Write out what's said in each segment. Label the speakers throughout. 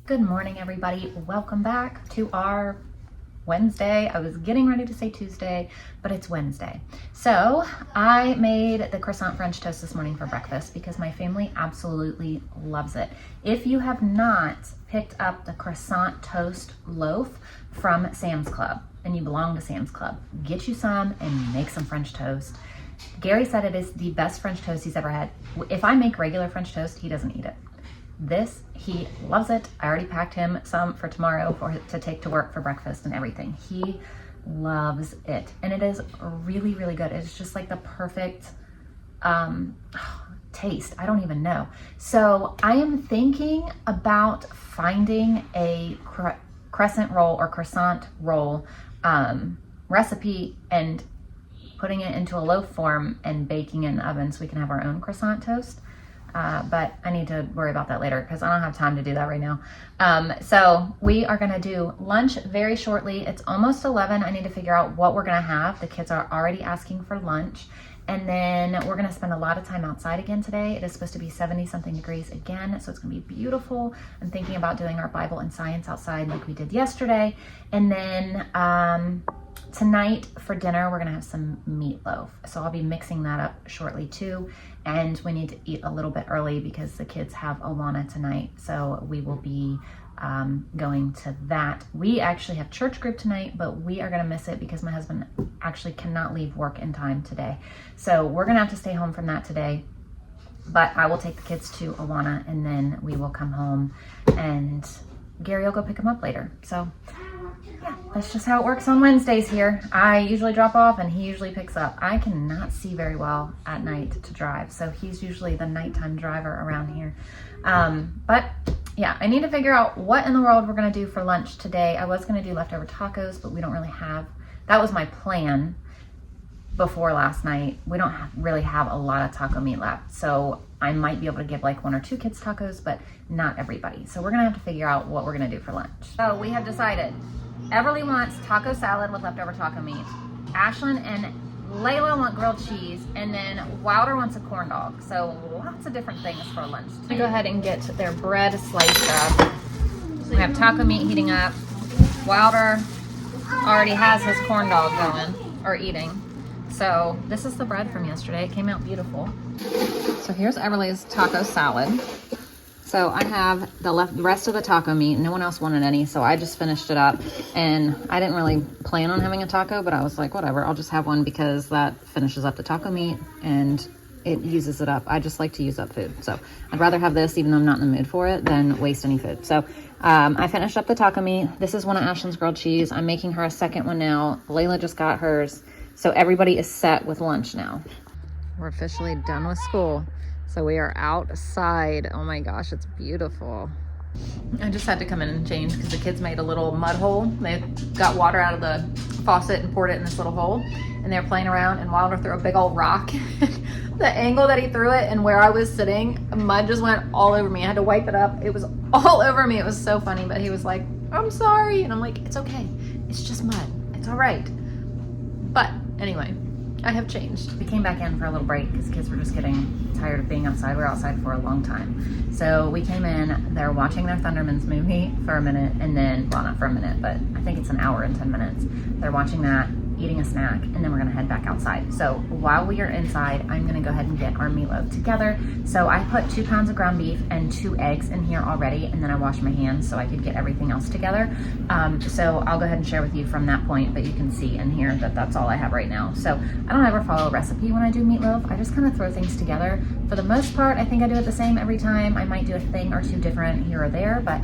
Speaker 1: Good morning, everybody. Welcome back to our Wednesday. I was getting ready to say Tuesday, but it's Wednesday. So I made the croissant French toast this morning for breakfast because my family absolutely loves it. If you have not picked up the croissant toast loaf from Sam's Club and you belong to Sam's Club, get you some and make some French toast. Gary said it is the best French toast he's ever had. If I make regular French toast, he doesn't eat it. This, he loves it. I already packed him some for tomorrow to take to work for breakfast and everything. He loves it. And it is really, really good. It's just like the perfect taste. I don't even know. So I am thinking about finding a crescent roll or croissant roll recipe and putting it into a loaf form and baking it in the oven so we can have our own croissant toast. But I need to worry about that later because I don't have time to do that right now. So we are gonna do lunch very shortly. It's almost 11. I need to figure out what we're gonna have. The kids are already asking for lunch. And then we're gonna spend a lot of time outside again today. It is supposed to be 70 something degrees again, so it's gonna be beautiful. I'm thinking about doing our Bible and science outside like we did yesterday. And then tonight for dinner, we're gonna have some meatloaf. So I'll be mixing that up shortly too. And we need to eat a little bit early because the kids have Awana tonight. So we will be going to that. We actually have church group tonight, but we are gonna miss it because my husband actually cannot leave work in time today. So we're gonna have to stay home from that today. But I will take the kids to Awana and then we will come home and Gary will go pick them up later. So yeah, that's just how it works on Wednesdays here. I usually drop off and he usually picks up. I cannot see very well at night to drive, so he's usually the nighttime driver around here. But yeah, I need to figure out what in the world we're gonna do for lunch today. I was gonna do leftover tacos, but we don't really have, that was my plan before last night. We don't really have a lot of taco meat left, so I might be able to give like 1 or 2 kids tacos, but not everybody. So we're gonna have to figure out what we're gonna do for lunch. So we have decided Everly wants taco salad with leftover taco meat. Ashlyn and Layla want grilled cheese, and then Wilder wants a corn dog. So lots of different things for lunch. So go ahead and get their bread sliced up. We have taco meat heating up. Wilder already has his corn dog going, or eating. So this is the bread from yesterday. It came out beautiful. So here's Everly's taco salad. So I have the rest of the taco meat. No one else wanted any, so I just finished it up. And I didn't really plan on having a taco, but I was like, whatever, I'll just have one because that finishes up the taco meat and it uses it up. I just like to use up food. So I'd rather have this, even though I'm not in the mood for it, than waste any food. So I finished up the taco meat. This is one of Ashlyn's grilled cheese. I'm making her a second one now. Layla just got hers. So everybody is set with lunch now. We're officially done with school. So we are outside. Oh my gosh, it's beautiful. I just had to come in and change because the kids made a little mud hole. They got water out of the faucet and poured it in this little hole. And they're playing around and Wilder threw a big old rock. The angle that he threw it and where I was sitting, mud just went all over me. I had to wipe it up. It was all over me. It was so funny, but he was like, I'm sorry. And I'm like, it's okay. It's just mud. It's all right. But anyway, I have changed. We came back in for a little break because kids were just getting tired of being outside. We were outside for a long time. So we came in, they're watching their Thundermans movie for a minute and then, well, not for a minute, but I think it's an hour and 10 minutes. They're watching that, eating a snack, and then we're gonna head back outside. So while we are inside, I'm gonna go ahead and get our meatloaf together. So I put 2 pounds of ground beef and 2 eggs in here already, and then I washed my hands so I could get everything else together. So I'll go ahead and share with you from that point, but you can see in here that that's all I have right now. So I don't ever follow a recipe when I do meatloaf. I just kind of throw things together. For the most part, I think I do it the same every time. I might do a thing or 2 different here or there, but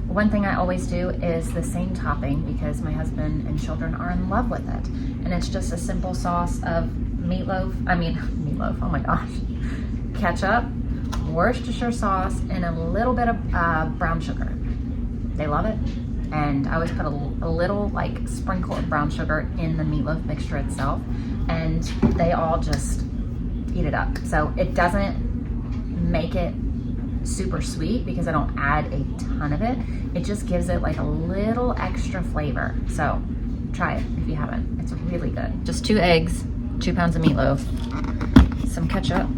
Speaker 1: one thing I always do is the same topping because my husband and children are in love with it. And it's just a simple sauce of meatloaf, oh my gosh, ketchup, Worcestershire sauce, and a little bit of brown sugar. They love it. And I always put a little like sprinkle of brown sugar in the meatloaf mixture itself. And they all just eat it up. So it doesn't make it super sweet because I don't add a ton of it. It just gives it like a little extra flavor. So try it if you haven't. It's really good. Just 2 eggs, 2 pounds of meatloaf, some ketchup,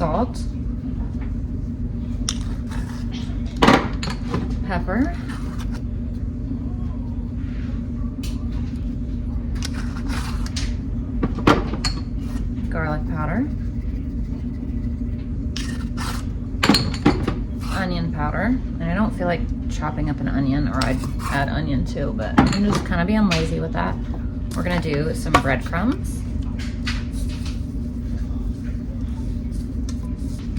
Speaker 1: salt, pepper. Garlic powder. Onion powder. And I don't feel like chopping up an onion, or I'd add onion too, but I'm just kind of being lazy with that. We're gonna do some breadcrumbs.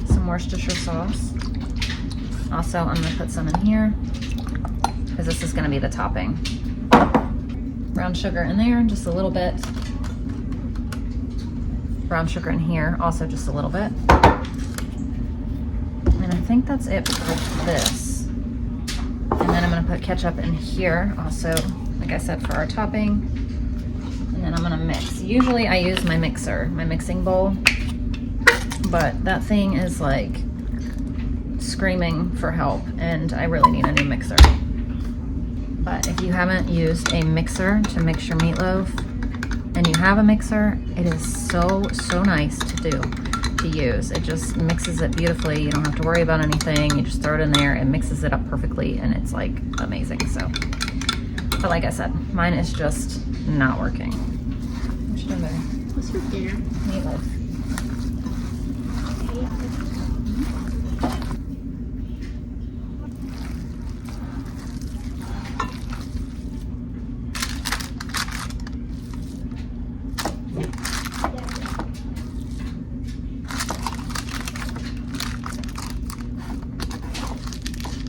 Speaker 1: Some Worcestershire sauce. Also, I'm gonna put some in here because this is gonna be the topping. Brown sugar in there, just a little bit. Brown sugar in here, also just a little bit. And I think that's it for this. And then I'm gonna put ketchup in here also, like I said, for our topping. And then I'm gonna mix. Usually I use my mixer, my mixing bowl, but that thing is like screaming for help and I really need a new mixer. But if you haven't used a mixer to mix your meatloaf and you have a mixer, it is so nice to use. It just mixes it beautifully. You don't have to worry about anything. You just throw it in there, it mixes it up perfectly, and it's like amazing. So, but like I said, mine is just not working. What you doing there?
Speaker 2: What's for dinner?
Speaker 1: Meatloaf.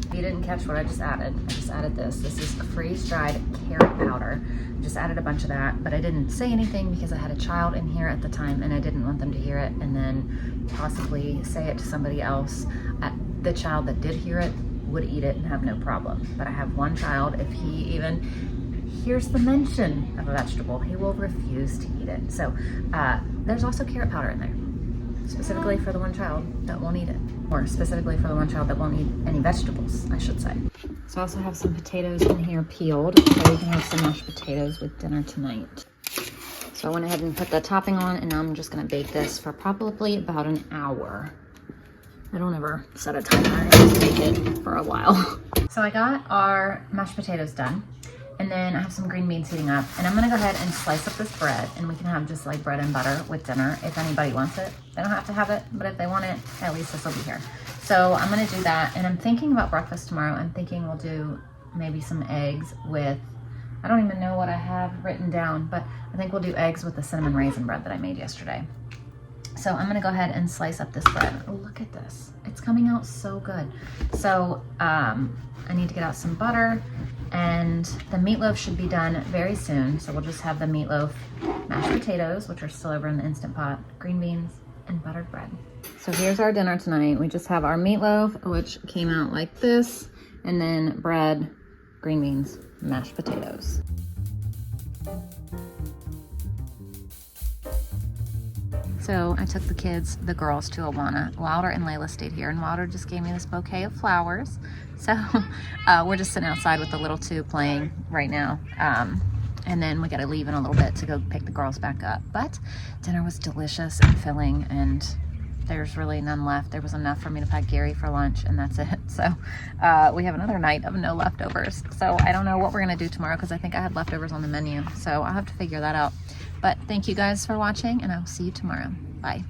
Speaker 1: If you didn't catch what I just added this. This is freeze-dried carrot powder. I just added a bunch of that, but I didn't say anything because I had a child in here at the time and I didn't want them to hear it and then possibly say it to somebody else. The child that did hear it would eat it and have no problem. But I have one child, if he even hears the mention of a vegetable, he will refuse to eat it. So there's also carrot powder in there, specifically for the one child that won't eat it. Or specifically for the one child that won't eat any vegetables, I should say. So I also have some potatoes in here peeled, so we can have some mashed potatoes with dinner tonight. So I went ahead and put the topping on, and now I'm just gonna bake this for probably about an hour. I don't ever set a timer, I just bake it for a while. So I got our mashed potatoes done, and then I have some green beans heating up, and I'm gonna go ahead and slice up this bread, and we can have just like bread and butter with dinner if anybody wants it. They don't have to have it, but if they want it, at least this will be here. So I'm gonna do that, and I'm thinking about breakfast tomorrow. I'm thinking we'll do maybe some eggs with, I don't even know what I have written down, but I think we'll do eggs with the cinnamon raisin bread that I made yesterday. So I'm gonna go ahead and slice up this bread. Oh, look at this. It's coming out so good. So I need to get out some butter, and the meatloaf should be done very soon. So we'll just have the meatloaf, mashed potatoes, which are still over in the Instant Pot, green beans, and buttered bread. So here's our dinner tonight. We just have our meatloaf, which came out like this, and then bread, green beans, mashed potatoes. So I took the girls to Awana. Wilder and Layla stayed here, and Wilder just gave me this bouquet of flowers. So we're just sitting outside with the little two playing right now. And then we gotta leave in a little bit to go pick the girls back up. But dinner was delicious and filling, and there's really none left. There was enough for me to pack Gary for lunch, and that's it. So we have another night of no leftovers. So I don't know what we're gonna do tomorrow, because I think I had leftovers on the menu. So I'll have to figure that out. But thank you guys for watching, and I'll see you tomorrow. Bye.